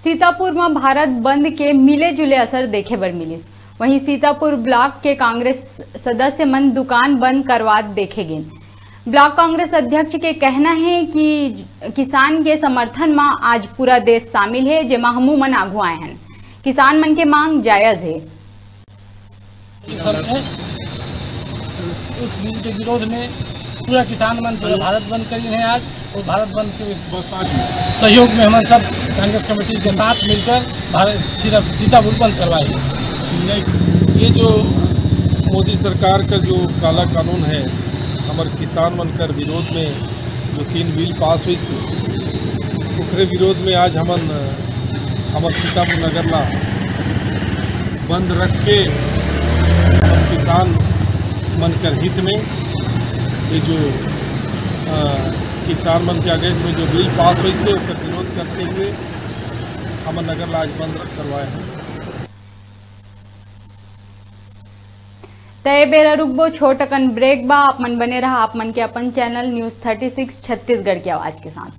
सीतापुर में भारत बंद के मिले जुले असर देखे बर मिलिस। वहीं सीतापुर ब्लॉक के कांग्रेस सदस्य मन दुकान बंद करवा देखे गए। ब्लॉक कांग्रेस अध्यक्ष के कहना है कि किसान के समर्थन में आज पूरा देश शामिल है, जेमा हमू मन आगू आए हैं। किसान मन के मांग जायज है। उस बिल के विरोध में पूरा किसान मन पूरा भारत बंद करी है आज, और भारत बंद के सहयोग में हम सब कांग्रेस कमेटी के साथ मिलकर सीतापुर बंद करवाए। ये जो मोदी सरकार का जो काला कानून है, हमारे किसान मन कर विरोध में जो 3 बिल पास हुई से उकरे विरोध में आज हमारे सीतापुर नगर ला बंद रख के हम किसान मन कर हित में ये जो किसान मन के अगेंस्ट में जो बिल पास हुई से उसका विरोध करते हुए हमारे नगर ला आज बंद करवाए हैं। तय बेरा रुकबो छोटकन ब्रेक बा। आप मन बने रहा, आप मन के अपन चैनल न्यूज़ 36 छत्तीसगढ़ की आवाज के साथ।